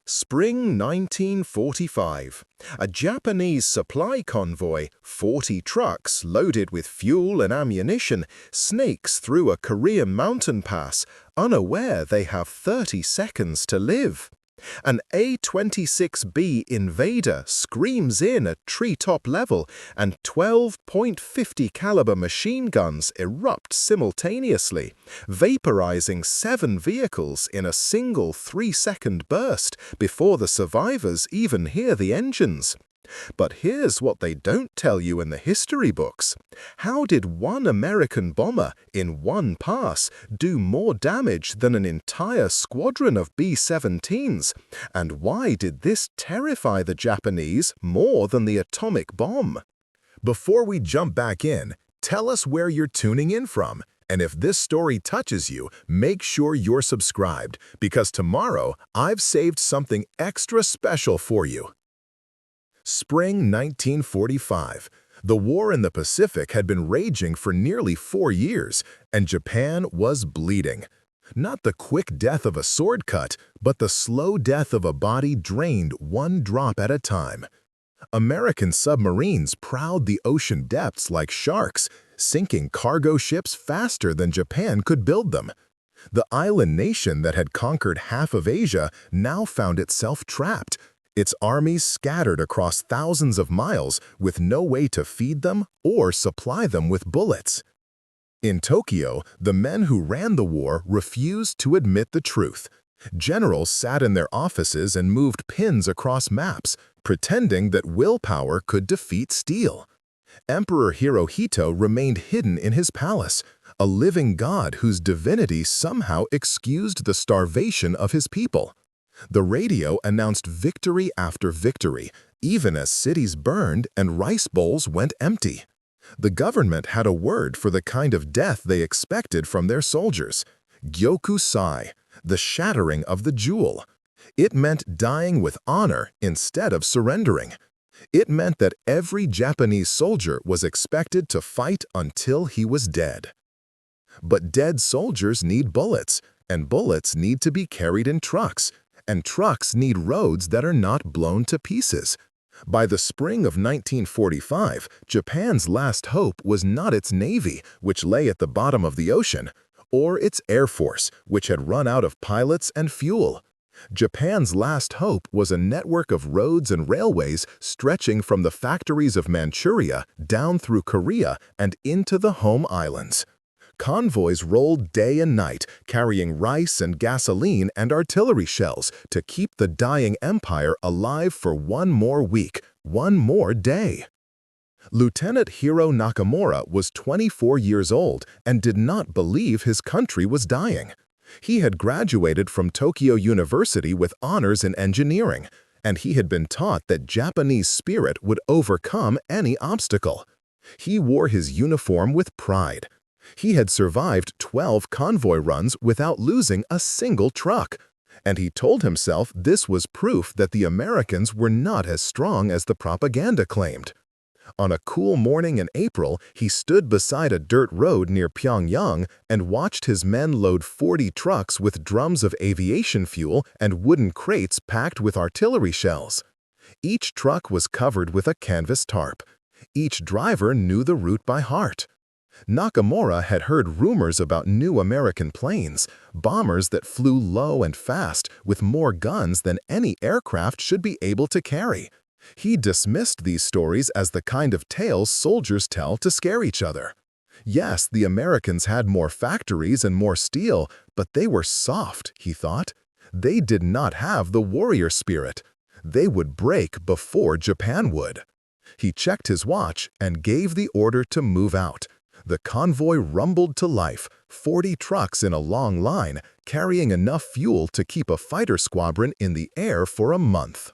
Spring 1945. A Japanese supply convoy, 40 trucks loaded with fuel and ammunition, snakes through a Korean mountain pass, unaware they have 30 seconds to live. An A-26B Invader screams in at treetop level, and 12.50 caliber machine guns erupt simultaneously, vaporizing 7 vehicles in a single 3-second burst before the survivors even hear the engines. But here's what they don't tell you in the history books. How did one American bomber in one pass do more damage than an entire squadron of B-17s? And why did this terrify the Japanese more than the atomic bomb? Before we jump back in, tell us where you're tuning in from. And if this story touches you, make sure you're subscribed, because tomorrow I've saved something extra special for you. Spring 1945. The war in the Pacific had been raging for nearly 4 years, and Japan was bleeding. Not the quick death of a sword cut, but the slow death of a body drained one drop at a time. American submarines prowled the ocean depths like sharks, sinking cargo ships faster than Japan could build them. The island nation that had conquered half of Asia now found itself trapped, its armies scattered across thousands of miles with no way to feed them or supply them with bullets. In Tokyo, the men who ran the war refused to admit the truth. Generals sat in their offices and moved pins across maps, pretending that willpower could defeat steel. Emperor Hirohito remained hidden in his palace, a living god whose divinity somehow excused the starvation of his people. The radio announced victory after victory, even as cities burned and rice bowls went empty. The government had a word for the kind of death they expected from their soldiers: gyokusai, the shattering of the jewel. It meant dying with honor instead of surrendering. It meant that every Japanese soldier was expected to fight until he was dead. But dead soldiers need bullets, and bullets need to be carried in trucks. And trucks need roads that are not blown to pieces. By the spring of 1945, Japan's last hope was not its navy, which lay at the bottom of the ocean, or its air force, which had run out of pilots and fuel. Japan's last hope was a network of roads and railways stretching from the factories of Manchuria down through Korea and into the home islands. Convoys rolled day and night, carrying rice and gasoline and artillery shells to keep the dying empire alive for one more week, one more day. Lieutenant Hiro Nakamura was 24 years old and did not believe his country was dying. He had graduated from Tokyo University with honors in engineering, and he had been taught that Japanese spirit would overcome any obstacle. He wore his uniform with pride. He had survived 12 convoy runs without losing a single truck, and he told himself this was proof that the Americans were not as strong as the propaganda claimed. On a cool morning in April, he stood beside a dirt road near Pyongyang and watched his men load 40 trucks with drums of aviation fuel and wooden crates packed with artillery shells. Each truck was covered with a canvas tarp. Each driver knew the route by heart. Nakamura had heard rumors about new American planes, bombers that flew low and fast with more guns than any aircraft should be able to carry. He dismissed these stories as the kind of tales soldiers tell to scare each other. Yes, the Americans had more factories and more steel, but they were soft, he thought. They did not have the warrior spirit. They would break before Japan would. He checked his watch and gave the order to move out. The convoy rumbled to life, 40 trucks in a long line, carrying enough fuel to keep a fighter squadron in the air for a month.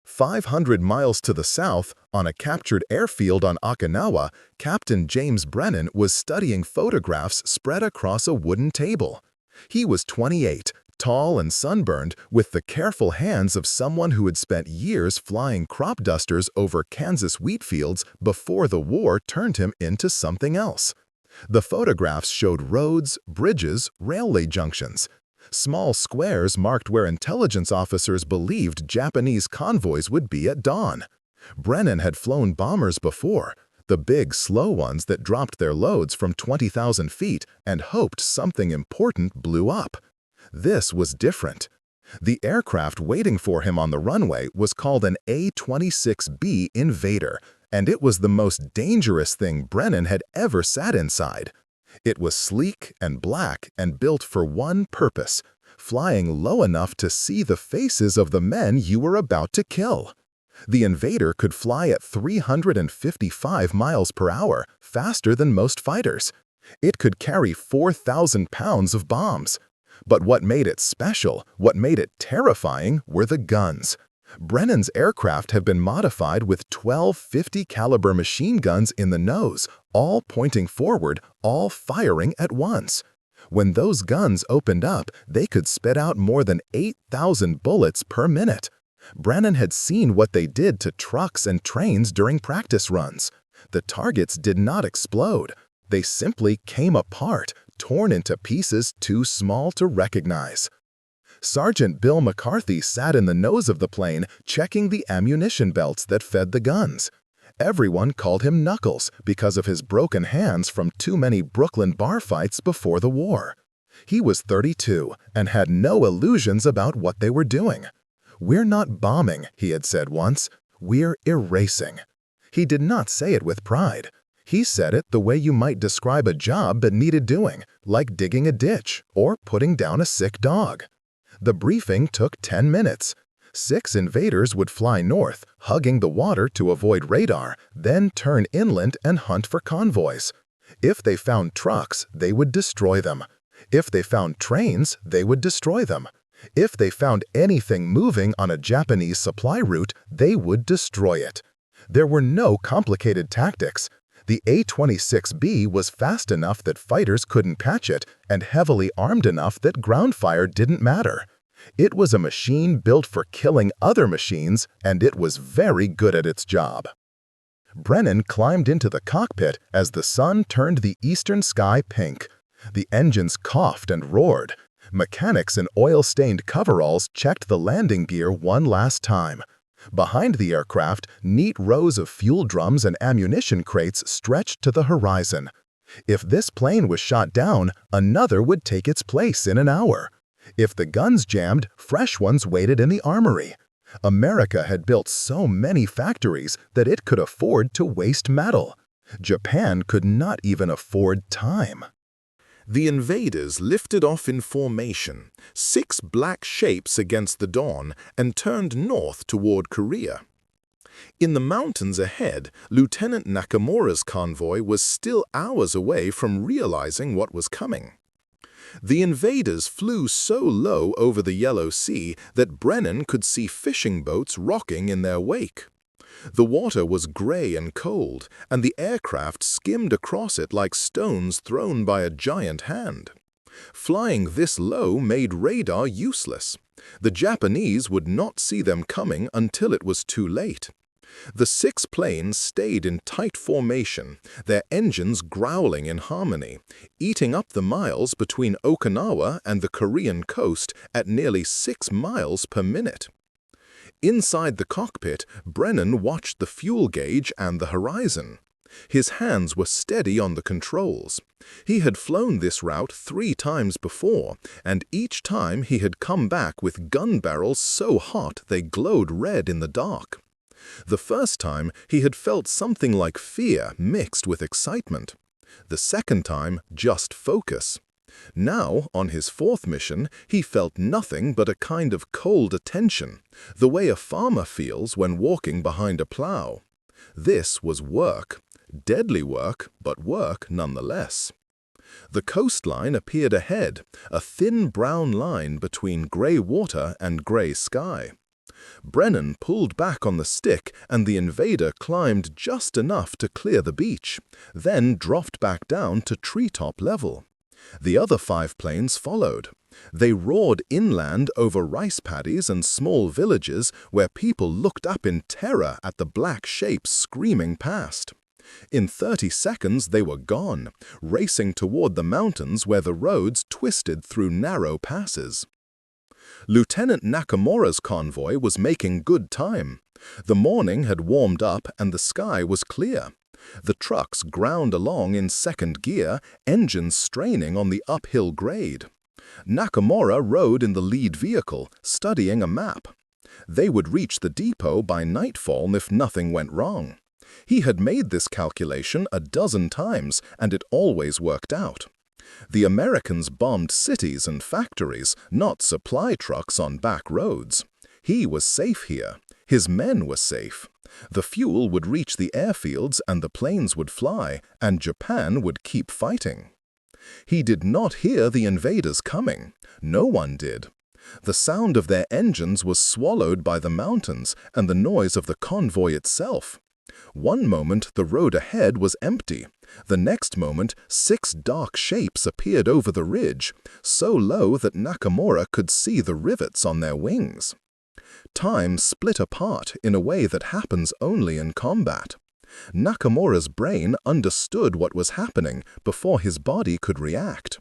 500 miles to the south, on a captured airfield on Okinawa, Captain James Brennan was studying photographs spread across a wooden table. He was 28, tall and sunburned, with the careful hands of someone who had spent years flying crop dusters over Kansas wheat fields before the war turned him into something else. The photographs showed roads, bridges, railway junctions. Small squares marked where intelligence officers believed Japanese convoys would be at dawn. Brennan had flown bombers before, the big, slow ones that dropped their loads from 20,000 feet and hoped something important blew up. This was different. The aircraft waiting for him on the runway was called an A-26B Invader, and it was the most dangerous thing Brennan had ever sat inside. It was sleek and black and built for one purpose: flying low enough to see the faces of the men you were about to kill. The Invader could fly at 355 miles per hour, faster than most fighters. It could carry 4,000 pounds of bombs. But what made it special, what made it terrifying, were the guns. Brennan's aircraft had been modified with 12 50-caliber machine guns in the nose, all pointing forward, all firing at once. When those guns opened up, they could spit out more than 8,000 bullets per minute. Brennan had seen what they did to trucks and trains during practice runs. The targets did not explode. They simply came apart, torn into pieces too small to recognize. Sergeant Bill McCarthy sat in the nose of the plane, checking the ammunition belts that fed the guns. Everyone called him Knuckles because of his broken hands from too many Brooklyn bar fights before the war. He was 32 and had no illusions about what they were doing. "We're not bombing," he had said once. "We're erasing." He did not say it with pride. He said it the way you might describe a job that needed doing, like digging a ditch or putting down a sick dog. The briefing took 10 minutes. 6 Invaders would fly north, hugging the water to avoid radar, then turn inland and hunt for convoys. If they found trucks, they would destroy them. If they found trains, they would destroy them. If they found anything moving on a Japanese supply route, they would destroy it. There were no complicated tactics. The A-26B was fast enough that fighters couldn't patch it, and heavily armed enough that ground fire didn't matter. It was a machine built for killing other machines, and it was very good at its job. Brennan climbed into the cockpit as the sun turned the eastern sky pink. The engines coughed and roared. Mechanics in oil-stained coveralls checked the landing gear one last time. Behind the aircraft, neat rows of fuel drums and ammunition crates stretched to the horizon. If this plane was shot down, another would take its place in an hour. If the guns jammed, fresh ones waited in the armory. America had built so many factories that it could afford to waste metal. Japan could not even afford time. The Invaders lifted off in formation, 6 black shapes against the dawn, and turned north toward Korea. In the mountains ahead, Lieutenant Nakamura's convoy was still hours away from realizing what was coming. The Invaders flew so low over the Yellow Sea that Brennan could see fishing boats rocking in their wake. The water was gray and cold, and the aircraft skimmed across it like stones thrown by a giant hand. Flying this low made radar useless. The Japanese would not see them coming until it was too late. The 6 planes stayed in tight formation, their engines growling in harmony, eating up the miles between Okinawa and the Korean coast at nearly 6 miles per minute. Inside the cockpit, Brennan watched the fuel gauge and the horizon. His hands were steady on the controls. He had flown this route 3 times before, and each time he had come back with gun barrels so hot they glowed red in the dark. The first time, he had felt something like fear mixed with excitement. The second time, just focus. Now, on his 4th mission, he felt nothing but a kind of cold attention, the way a farmer feels when walking behind a plow. This was work. Deadly work, but work nonetheless. The coastline appeared ahead, a thin brown line between gray water and gray sky. Brennan pulled back on the stick and the Invader climbed just enough to clear the beach, then dropped back down to treetop level. The other 5 planes followed. They roared inland over rice paddies and small villages where people looked up in terror at the black shapes screaming past. In 30 seconds they were gone, racing toward the mountains where the roads twisted through narrow passes. Lieutenant Nakamura's convoy was making good time. The morning had warmed up and the sky was clear. The trucks ground along in second gear, engines straining on the uphill grade. Nakamura rode in the lead vehicle, studying a map. They would reach the depot by nightfall if nothing went wrong. He had made this calculation a dozen times, and it always worked out. The Americans bombed cities and factories, not supply trucks on back roads. He was safe here. His men were safe. The fuel would reach the airfields and the planes would fly, and Japan would keep fighting. He did not hear the invaders coming. No one did. The sound of their engines was swallowed by the mountains and the noise of the convoy itself. One moment the road ahead was empty. The next moment 6 dark shapes appeared over the ridge, so low that Nakamura could see the rivets on their wings. Time split apart in a way that happens only in combat. Nakamura's brain understood what was happening before his body could react.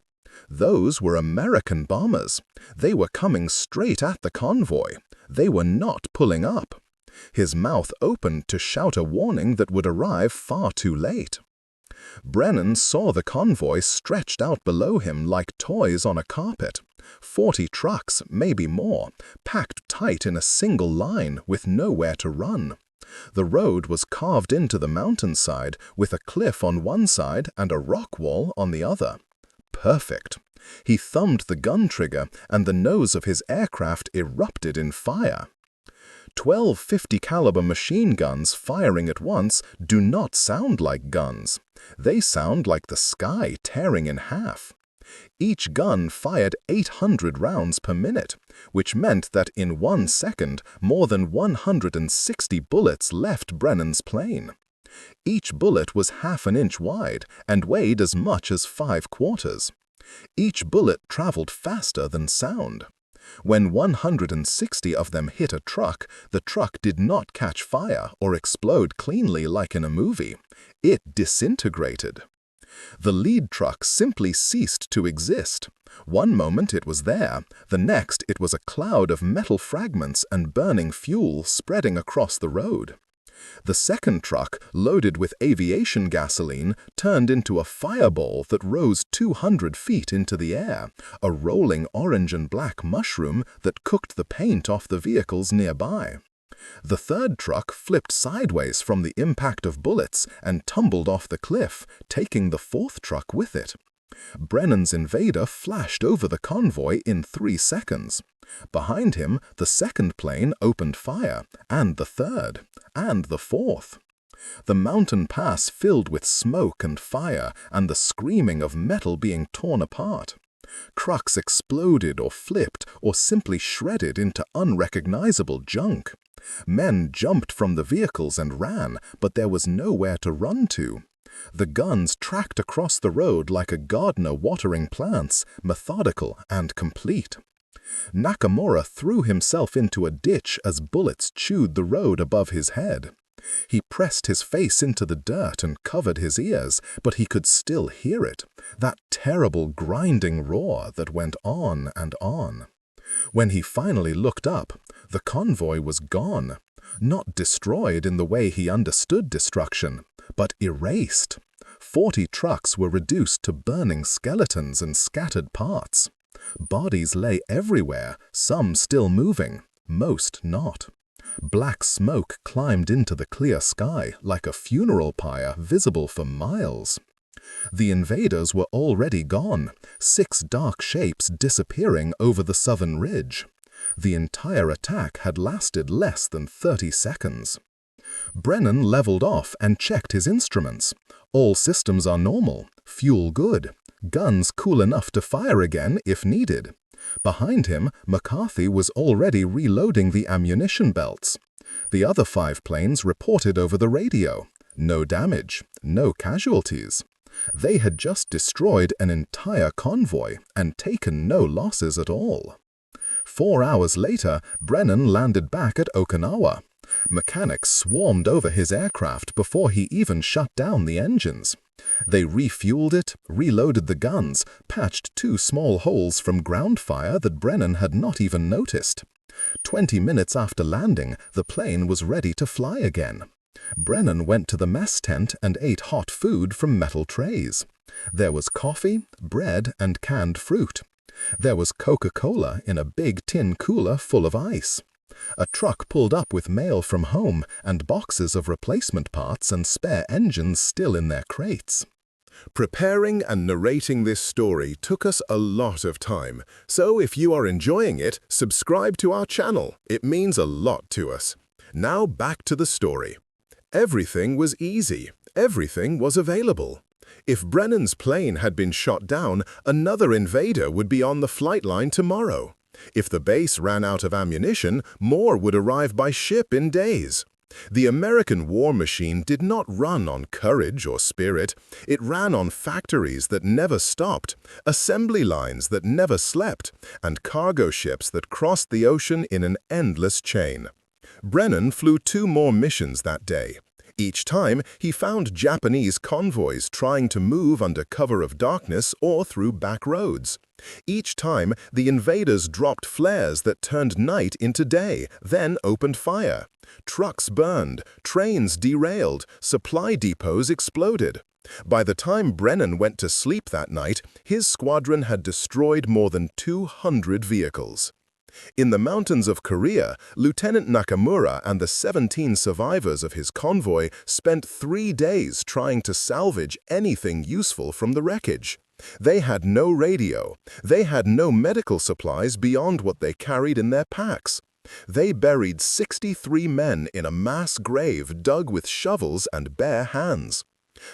Those were American bombers. They were coming straight at the convoy. They were not pulling up. His mouth opened to shout a warning that would arrive far too late. Brennan saw the convoy stretched out below him like toys on a carpet. 40 trucks, maybe more, packed tight in a single line with nowhere to run. The road was carved into the mountainside with a cliff on one side and a rock wall on the other. Perfect. He thumbed the gun trigger and the nose of his aircraft erupted in fire. 12 50 caliber machine guns firing at once do not sound like guns. They sound like the sky tearing in half. Each gun fired 800 rounds per minute, which meant that in 1 second more than 160 bullets left Brennan's plane. Each bullet was half an inch wide and weighed as much as 5/4. Each bullet traveled faster than sound. When 160 of them hit a truck, the truck did not catch fire or explode cleanly like in a movie. It disintegrated. The lead truck simply ceased to exist. One moment it was there, the next it was a cloud of metal fragments and burning fuel spreading across the road. The second truck, loaded with aviation gasoline, turned into a fireball that rose 200 feet into the air, a rolling orange and black mushroom that cooked the paint off the vehicles nearby. The third truck flipped sideways from the impact of bullets and tumbled off the cliff, taking the fourth truck with it. Brennan's Invader flashed over the convoy in 3 seconds. Behind him, the second plane opened fire, and the third, and the fourth. The mountain pass filled with smoke and fire and the screaming of metal being torn apart. Trucks exploded or flipped or simply shredded into unrecognizable junk. Men jumped from the vehicles and ran, but there was nowhere to run to. The guns tracked across the road like a gardener watering plants, methodical and complete. Nakamura threw himself into a ditch as bullets chewed the road above his head. He pressed his face into the dirt and covered his ears, but he could still hear it, that terrible grinding roar that went on and on. When he finally looked up, the convoy was gone, not destroyed in the way he understood destruction, but erased. 40 trucks were reduced to burning skeletons and scattered parts. Bodies lay everywhere, some still moving, most not. Black smoke climbed into the clear sky like a funeral pyre visible for miles. The invaders were already gone, 6 dark shapes disappearing over the southern ridge. The entire attack had lasted less than 30 seconds. Brennan leveled off and checked his instruments. All systems are normal, fuel good, guns cool enough to fire again if needed. Behind him, McCarthy was already reloading the ammunition belts. The other 5 planes reported over the radio. No damage, no casualties. They had just destroyed an entire convoy and taken no losses at all. 4 hours later, Brennan landed back at Okinawa. Mechanics swarmed over his aircraft before he even shut down the engines. They refueled it, reloaded the guns, patched 2 small holes from ground fire that Brennan had not even noticed. 20 minutes after landing, the plane was ready to fly again. Brennan went to the mess tent and ate hot food from metal trays. There was coffee, bread, and canned fruit. There was Coca-Cola in a big tin cooler full of ice. A truck pulled up with mail from home and boxes of replacement parts and spare engines still in their crates. Preparing and narrating this story took us a lot of time, so if you are enjoying it, subscribe to our channel. It means a lot to us. Now back to the story. Everything was easy. Everything was available. If Brennan's plane had been shot down, another Invader would be on the flight line tomorrow. If the base ran out of ammunition, more would arrive by ship in days. The American war machine did not run on courage or spirit. It ran on factories that never stopped, assembly lines that never slept, and cargo ships that crossed the ocean in an endless chain. Brennan flew 2 more missions that day. Each time, he found Japanese convoys trying to move under cover of darkness or through back roads. Each time, the invaders dropped flares that turned night into day, then opened fire. Trucks burned, trains derailed, supply depots exploded. By the time Brennan went to sleep that night, his squadron had destroyed more than 200 vehicles. In the mountains of Korea, Lieutenant Nakamura and the 17 survivors of his convoy spent 3 days trying to salvage anything useful from the wreckage. They had no radio. They had no medical supplies beyond what they carried in their packs. They buried 63 men in a mass grave dug with shovels and bare hands.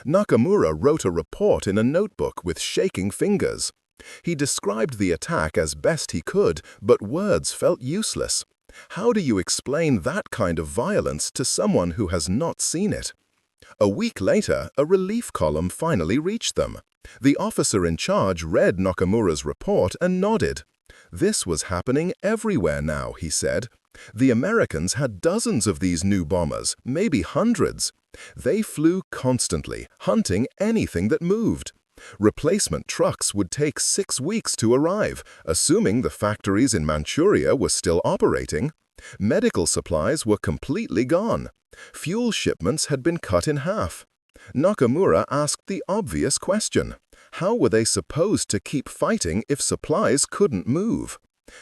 Nakamura wrote a report in a notebook with shaking fingers. He described the attack as best he could, but words felt useless. How do you explain that kind of violence to someone who has not seen it? A week later, a relief column finally reached them. The officer in charge read Nakamura's report and nodded. This was happening everywhere now, he said. The Americans had dozens of these new bombers, maybe hundreds. They flew constantly, hunting anything that moved. Replacement trucks would take 6 weeks to arrive, assuming the factories in Manchuria were still operating. Medical supplies were completely gone. Fuel shipments had been cut in half. Nakamura asked the obvious question. How were they supposed to keep fighting if supplies couldn't move?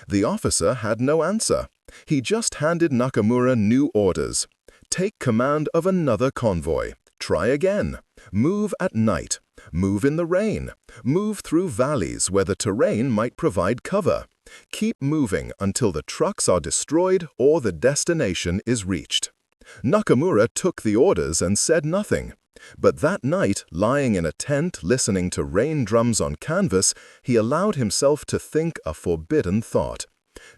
The officer had no answer. He just handed Nakamura new orders. Take command of another convoy. Try again. Move at night. Move in the rain. Move through valleys where the terrain might provide cover. Keep moving until the trucks are destroyed or the destination is reached. Nakamura took the orders and said nothing. But that night, lying in a tent listening to rain drums on canvas, he allowed himself to think a forbidden thought.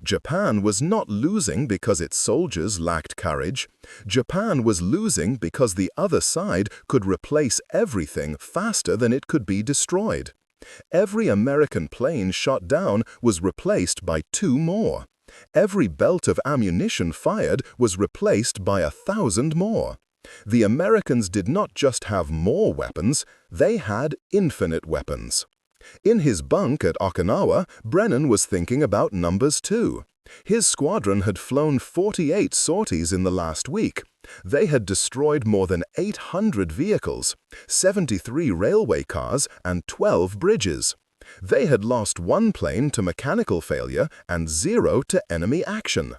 Japan was not losing because its soldiers lacked courage. Japan was losing because the other side could replace everything faster than it could be destroyed. Every American plane shot down was replaced by 2 more. Every belt of ammunition fired was replaced by 1,000 more. The Americans did not just have more weapons, they had infinite weapons. In his bunk at Okinawa, Brennan was thinking about numbers too. His squadron had flown 48 sorties in the last week. They had destroyed more than 800 vehicles, 73 railway cars, and 12 bridges. They had lost 1 plane to mechanical failure and 0 to enemy action.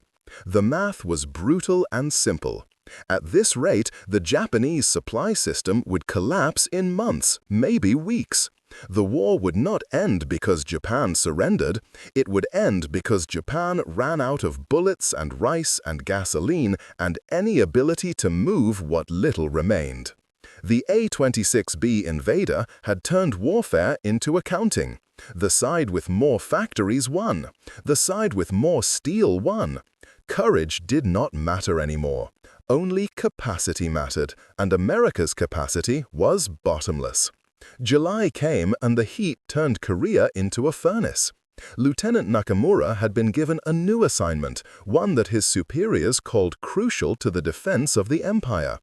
The math was brutal and simple. At this rate, the Japanese supply system would collapse in months, maybe weeks. The war would not end because Japan surrendered. It would end because Japan ran out of bullets and rice and gasoline and any ability to move what little remained. The A-26B Invader had turned warfare into accounting. The side with more factories won. The side with more steel won. Courage did not matter anymore. Only capacity mattered, and America's capacity was bottomless. July came and the heat turned Korea into a furnace. Lieutenant Nakamura had been given a new assignment, one that his superiors called crucial to the defense of the empire.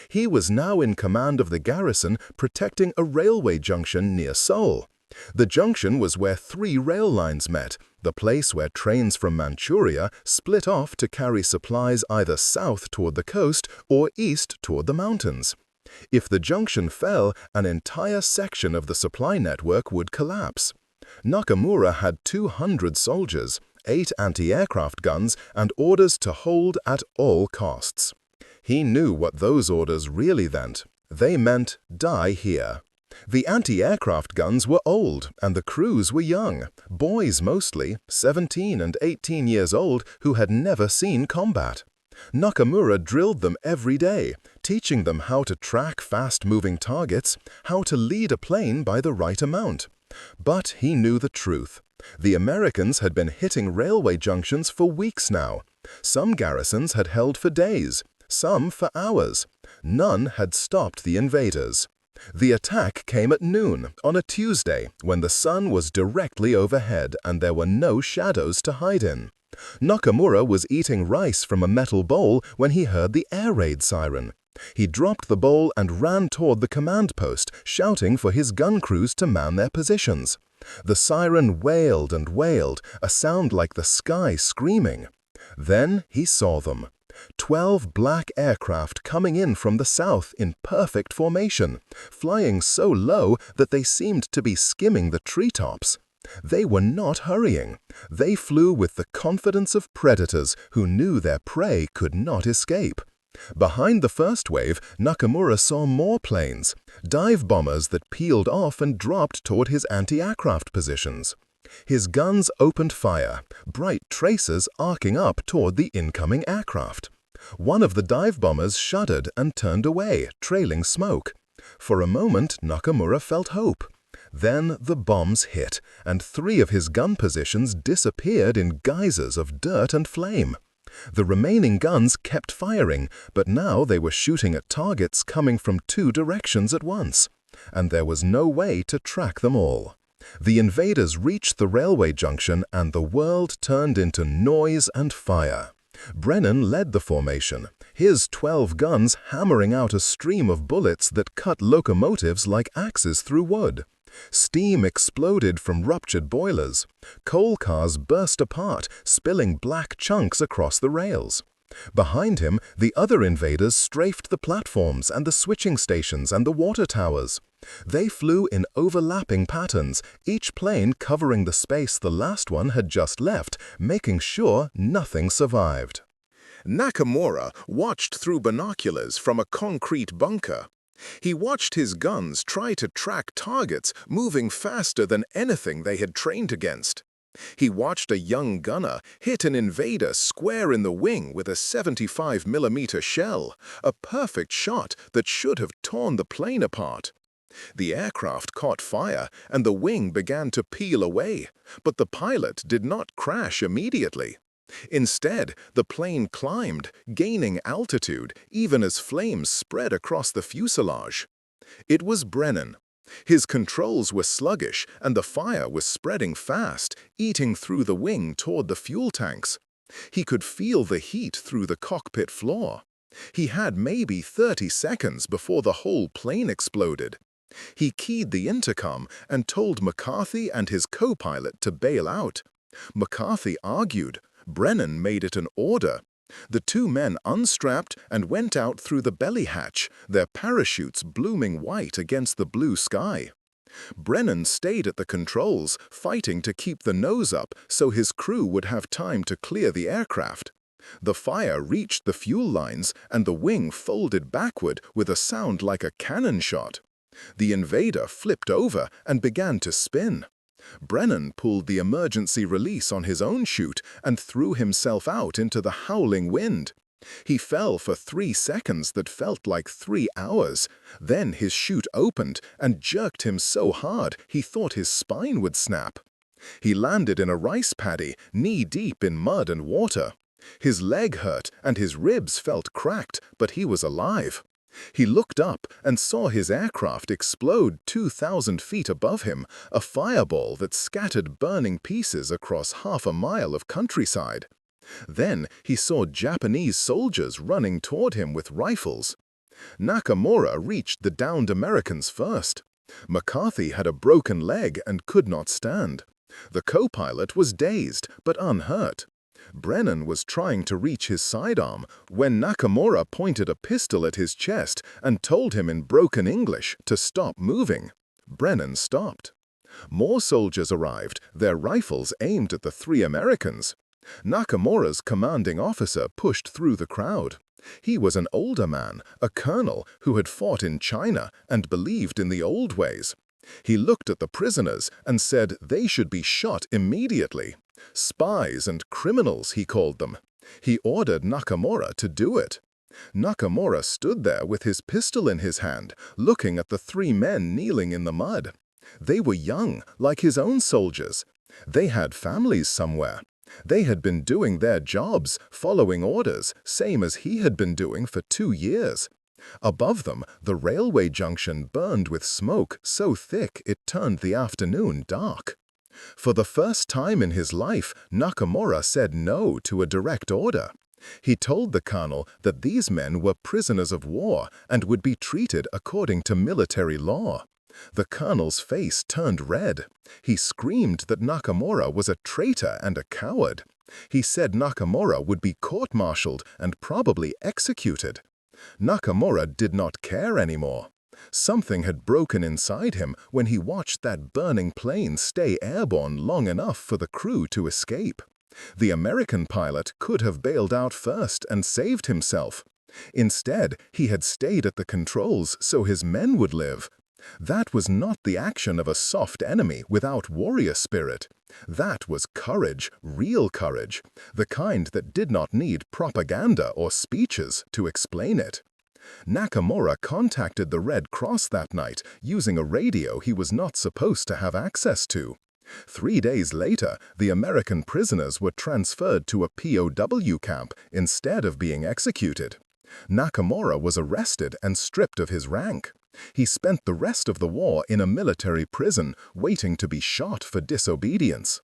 He was now in command of the garrison protecting a railway junction near Seoul. The junction was where 3 rail lines met, the place where trains from Manchuria split off to carry supplies either south toward the coast or east toward the mountains. If the junction fell, an entire section of the supply network would collapse. Nakamura had 200 soldiers, 8 anti-aircraft guns, and orders to hold at all costs. He knew what those orders really meant. They meant die here. The anti-aircraft guns were old and the crews were young, boys mostly, 17 and 18 years old who had never seen combat. Nakamura drilled them every day, teaching them how to track fast-moving targets, how to lead a plane by the right amount. But he knew the truth. The Americans had been hitting railway junctions for weeks now. Some garrisons had held for days, some for hours. None had stopped the invaders. The attack came at noon on a Tuesday when the sun was directly overhead and there were no shadows to hide in. Nakamura was eating rice from a metal bowl when he heard the air raid siren. He dropped the bowl and ran toward the command post, shouting for his gun crews to man their positions. The siren wailed and wailed, a sound like the sky screaming. Then he saw them. 12 black aircraft coming in from the south in perfect formation, flying so low that they seemed to be skimming the treetops. They were not hurrying. They flew with the confidence of predators who knew their prey could not escape. Behind the first wave, Nakamura saw more planes, dive bombers that peeled off and dropped toward his anti-aircraft positions. His guns opened fire, bright traces arcing up toward the incoming aircraft. One of the dive bombers shuddered and turned away, trailing smoke. For a moment, Nakamura felt hope. Then the bombs hit, and 3 of his gun positions disappeared in geysers of dirt and flame. The remaining guns kept firing, but now they were shooting at targets coming from 2 directions at once, and there was no way to track them all. The invaders reached the railway junction and the world turned into noise and fire. Brennan led the formation, his 12 guns hammering out a stream of bullets that cut locomotives like axes through wood. Steam exploded from ruptured boilers. Coal cars burst apart, spilling black chunks across the rails. Behind him, the other invaders strafed the platforms and the switching stations and the water towers. They flew in overlapping patterns, each plane covering the space the last one had just left, making sure nothing survived. Nakamura watched through binoculars from a concrete bunker. He watched his guns try to track targets moving faster than anything they had trained against. He watched a young gunner hit an invader square in the wing with a 75mm shell, a perfect shot that should have torn the plane apart. The aircraft caught fire and the wing began to peel away, but the pilot did not crash immediately. Instead, the plane climbed, gaining altitude even as flames spread across the fuselage. It was Brennan. His controls were sluggish and the fire was spreading fast, eating through the wing toward the fuel tanks. He could feel the heat through the cockpit floor. He had maybe 30 seconds before the whole plane exploded. He keyed the intercom and told McCarthy and his co-pilot to bail out. McCarthy argued. Brennan made it an order. The 2 men unstrapped and went out through the belly hatch, their parachutes blooming white against the blue sky. Brennan stayed at the controls, fighting to keep the nose up so his crew would have time to clear the aircraft. The fire reached the fuel lines and the wing folded backward with a sound like a cannon shot. The invader flipped over and began to spin. Brennan pulled the emergency release on his own chute and threw himself out into the howling wind. He fell for 3 seconds that felt like 3 hours. Then his chute opened and jerked him so hard he thought his spine would snap. He landed in a rice paddy, knee-deep in mud and water. His leg hurt and his ribs felt cracked, but he was alive. He looked up and saw his aircraft explode 2,000 feet above him, a fireball that scattered burning pieces across half a mile of countryside. Then he saw Japanese soldiers running toward him with rifles. Nakamura reached the downed Americans first. McCarthy had a broken leg and could not stand. The co-pilot was dazed but unhurt. Brennan was trying to reach his sidearm when Nakamura pointed a pistol at his chest and told him in broken English to stop moving. Brennan stopped. More soldiers arrived, their rifles aimed at the 3 Americans. Nakamura's commanding officer pushed through the crowd. He was an older man, a colonel who had fought in China and believed in the old ways. He looked at the prisoners and said they should be shot immediately. Spies and criminals, he called them. He ordered Nakamura to do it. Nakamura stood there with his pistol in his hand, looking at the 3 men kneeling in the mud. They were young, like his own soldiers. They had families somewhere. They had been doing their jobs, following orders, same as he had been doing for 2 years. Above them, the railway junction burned with smoke so thick it turned the afternoon dark. For the first time in his life, Nakamura said no to a direct order. He told the colonel that these men were prisoners of war and would be treated according to military law. The colonel's face turned red. He screamed that Nakamura was a traitor and a coward. He said Nakamura would be court-martialed and probably executed. Nakamura did not care anymore. Something had broken inside him when he watched that burning plane stay airborne long enough for the crew to escape. The American pilot could have bailed out first and saved himself. Instead, he had stayed at the controls so his men would live. That was not the action of a soft enemy without warrior spirit. That was courage, real courage, the kind that did not need propaganda or speeches to explain it. Nakamura contacted the Red Cross that night using a radio he was not supposed to have access to. 3 days later, the American prisoners were transferred to a POW camp instead of being executed. Nakamura was arrested and stripped of his rank. He spent the rest of the war in a military prison, waiting to be shot for disobedience.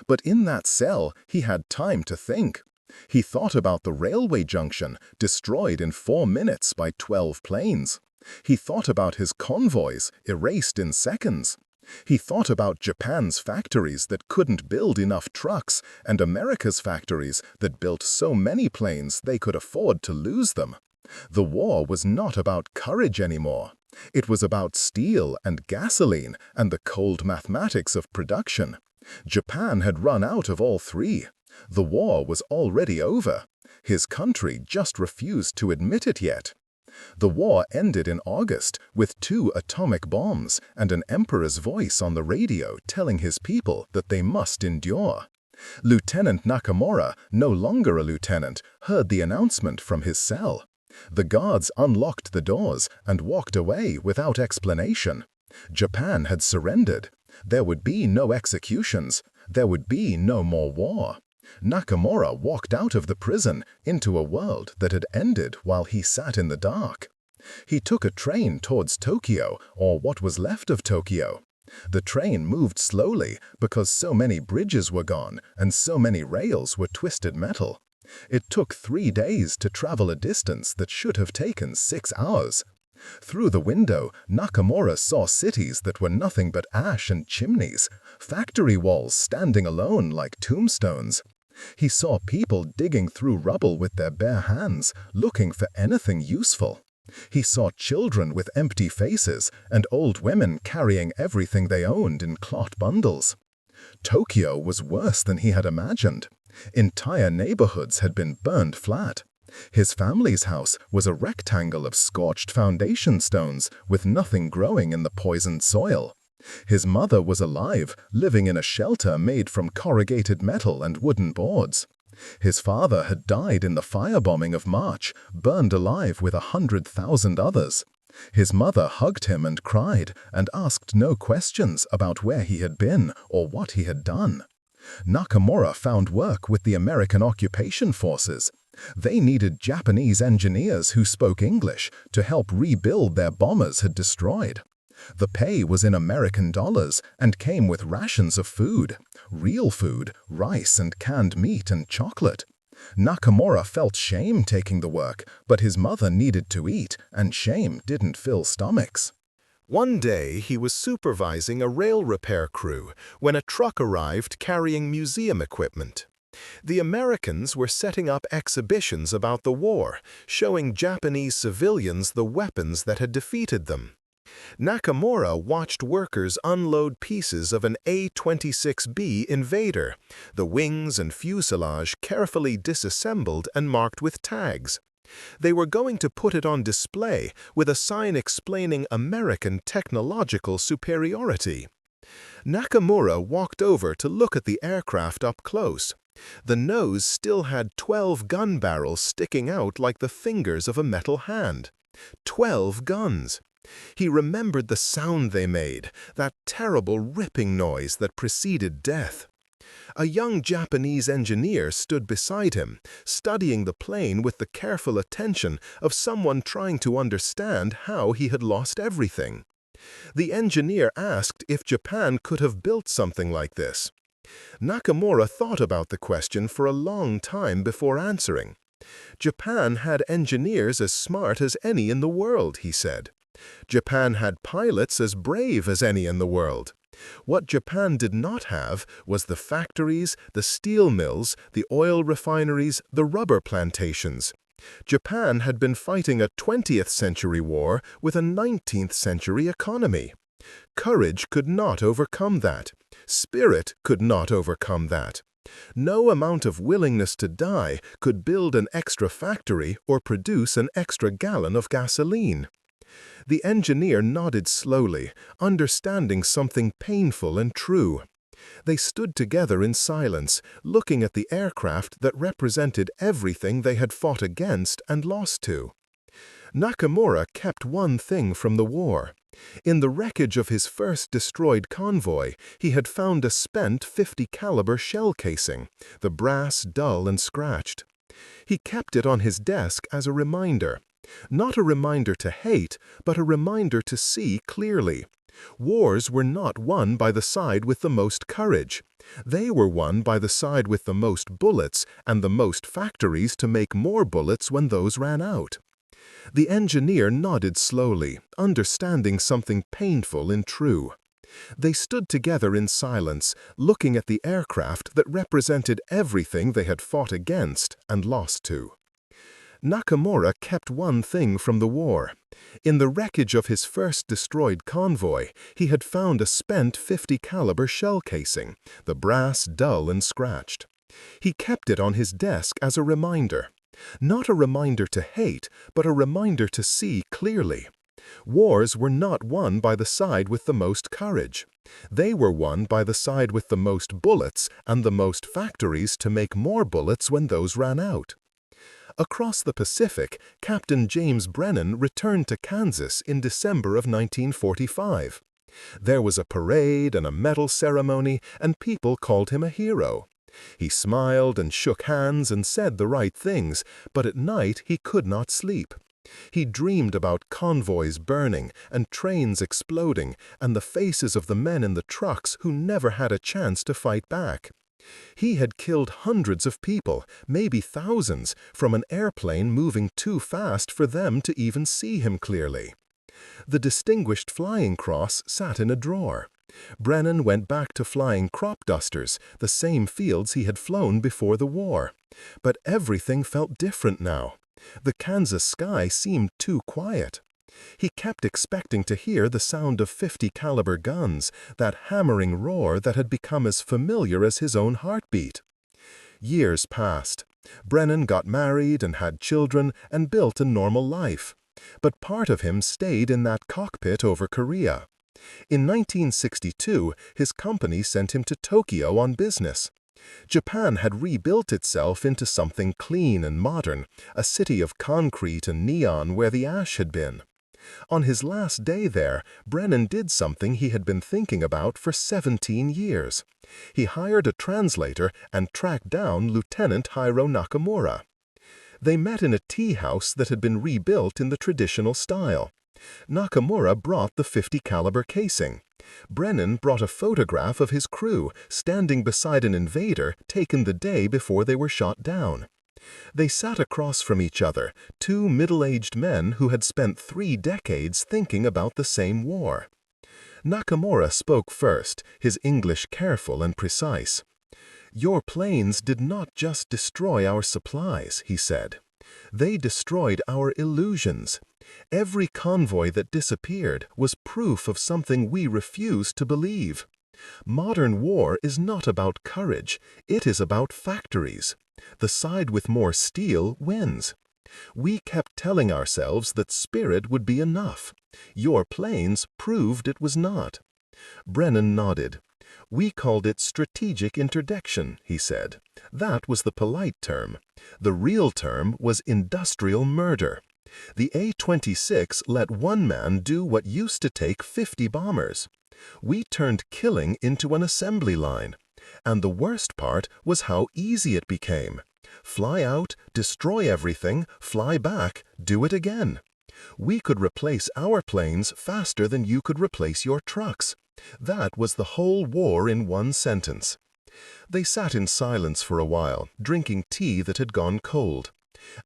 But in that cell, he had time to think. He thought about the railway junction, destroyed in 4 minutes by 12 planes. He thought about his convoys, erased in seconds. He thought about Japan's factories that couldn't build enough trucks and America's factories that built so many planes they could afford to lose them. The war was not about courage anymore. It was about steel and gasoline and the cold mathematics of production. Japan had run out of all 3. The war was already over. His country just refused to admit it yet. The war ended in August with 2 atomic bombs and an emperor's voice on the radio telling his people that they must endure. Lieutenant Nakamura, no longer a lieutenant, heard the announcement from his cell. The guards unlocked the doors and walked away without explanation. Japan had surrendered. There would be no executions. There would be no more war. Nakamura walked out of the prison into a world that had ended while he sat in the dark. He took a train towards Tokyo, or what was left of Tokyo. The train moved slowly because so many bridges were gone and so many rails were twisted metal. It took 3 days to travel a distance that should have taken 6 hours. Through the window, Nakamura saw cities that were nothing but ash and chimneys, factory walls standing alone like tombstones. He saw people digging through rubble with their bare hands, looking for anything useful. He saw children with empty faces and old women carrying everything they owned in cloth bundles. Tokyo was worse than he had imagined. Entire neighborhoods had been burned flat. His family's house was a rectangle of scorched foundation stones with nothing growing in the poisoned soil. His mother was alive, living in a shelter made from corrugated metal and wooden boards. His father had died in the firebombing of March, burned alive with 100,000 others. His mother hugged him and cried and asked no questions about where he had been or what he had done. Nakamura found work with the American occupation forces. They needed Japanese engineers who spoke English to help rebuild their bombers had destroyed. The pay was in American dollars and came with rations of food, real food, rice and canned meat and chocolate. Nakamura felt shame taking the work, but his mother needed to eat, and shame didn't fill stomachs. One day, he was supervising a rail repair crew when a truck arrived carrying museum equipment. The Americans were setting up exhibitions about the war, showing Japanese civilians the weapons that had defeated them. Nakamura watched workers unload pieces of an A-26B Invader, the wings and fuselage carefully disassembled and marked with tags. They were going to put it on display with a sign explaining American technological superiority. Nakamura walked over to look at the aircraft up close. The nose still had 12 gun barrels sticking out like the fingers of a metal hand. 12 guns! He remembered the sound they made, that terrible ripping noise that preceded death. A young Japanese engineer stood beside him, studying the plane with the careful attention of someone trying to understand how he had lost everything. The engineer asked if Japan could have built something like this. Nakamura thought about the question for a long time before answering. Japan had engineers as smart as any in the world, he said. Japan had pilots as brave as any in the world. What Japan did not have was the factories, the steel mills, the oil refineries, the rubber plantations. Japan had been fighting a 20th century war with a 19th century economy. Courage could not overcome that. Spirit could not overcome that. No amount of willingness to die could build an extra factory or produce an extra gallon of gasoline. The engineer nodded slowly, understanding something painful and true. They stood together in silence, looking at the aircraft that represented everything they had fought against and lost to. Nakamura kept one thing from the war. In the wreckage of his first destroyed convoy, he had found a spent .50 caliber shell casing, the brass dull and scratched. He kept it on his desk as a reminder. Not a reminder to hate, but a reminder to see clearly. Wars were not won by the side with the most courage. They were won by the side with the most bullets and the most factories to make more bullets when those ran out. The engineer nodded slowly, understanding something painful and true. They stood together in silence, looking at the aircraft that represented everything they had fought against and lost to. Nakamura kept one thing from the war. In the wreckage of his first destroyed convoy, he had found a spent .50 caliber shell casing, the brass dull and scratched. He kept it on his desk as a reminder. Not a reminder to hate, but a reminder to see clearly. Wars were not won by the side with the most courage. They were won by the side with the most bullets and the most factories to make more bullets when those ran out. Across the Pacific, Captain James Brennan returned to Kansas in December of 1945. There was a parade and a medal ceremony, and people called him a hero. He smiled and shook hands and said the right things, but at night he could not sleep. He dreamed about convoys burning and trains exploding and the faces of the men in the trucks who never had a chance to fight back. He had killed hundreds of people, maybe thousands, from an airplane moving too fast for them to even see him clearly. The Distinguished Flying Cross sat in a drawer. Brennan went back to flying crop dusters, the same fields he had flown before the war. But everything felt different now. The Kansas sky seemed too quiet. He kept expecting to hear the sound of .50 caliber guns, that hammering roar that had become as familiar as his own heartbeat. Years passed. Brennan got married and had children and built a normal life. But part of him stayed in that cockpit over Korea. In 1962, his company sent him to Tokyo on business. Japan had rebuilt itself into something clean and modern, a city of concrete and neon where the ash had been. On his last day there, Brennan did something he had been thinking about for 17 years. He hired a translator and tracked down Lieutenant Hiro Nakamura. They met in a tea house that had been rebuilt in the traditional style. Nakamura brought the .50 caliber casing. Brennan brought a photograph of his crew standing beside an Invader taken the day before they were shot down. They sat across from each other, two middle-aged men who had spent 3 decades thinking about the same war. Nakamura spoke first, his English careful and precise. "Your planes did not just destroy our supplies," he said. "They destroyed our illusions. Every convoy that disappeared was proof of something we refused to believe. Modern war is not about courage, it is about factories. The side with more steel wins. We kept telling ourselves that spirit would be enough. Your planes proved it was not." Brennan nodded. "We called it strategic interdiction," he said. "That was the polite term. The real term was industrial murder. The A-26 let one man do what used to take 50 bombers. We turned killing into an assembly line. And the worst part was how easy it became. Fly out, destroy everything, fly back, do it again. We could replace our planes faster than you could replace your trucks. That was the whole war in one sentence." They sat in silence for a while, drinking tea that had gone cold.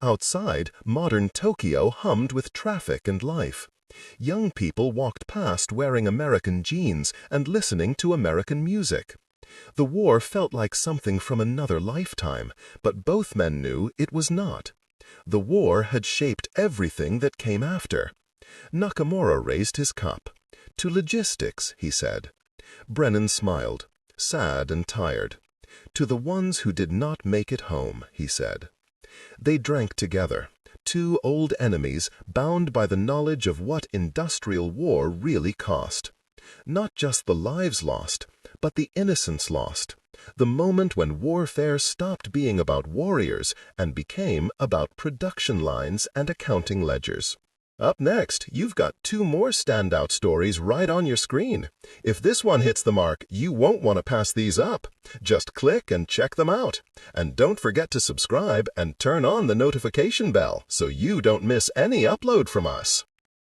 Outside, modern Tokyo hummed with traffic and life. Young people walked past wearing American jeans and listening to American music. The war felt like something from another lifetime, but both men knew it was not. The war had shaped everything that came after. Nakamura raised his cup. "To logistics," he said. Brennan smiled, sad and tired. "To the ones who did not make it home," he said. They drank together, two old enemies bound by the knowledge of what industrial war really cost. Not just the lives lost, but the innocence lost. The moment when warfare stopped being about warriors and became about production lines and accounting ledgers. Up next, you've got 2 more standout stories right on your screen. If this one hits the mark, you won't want to pass these up. Just click and check them out. And don't forget to subscribe and turn on the notification bell so you don't miss any upload from us.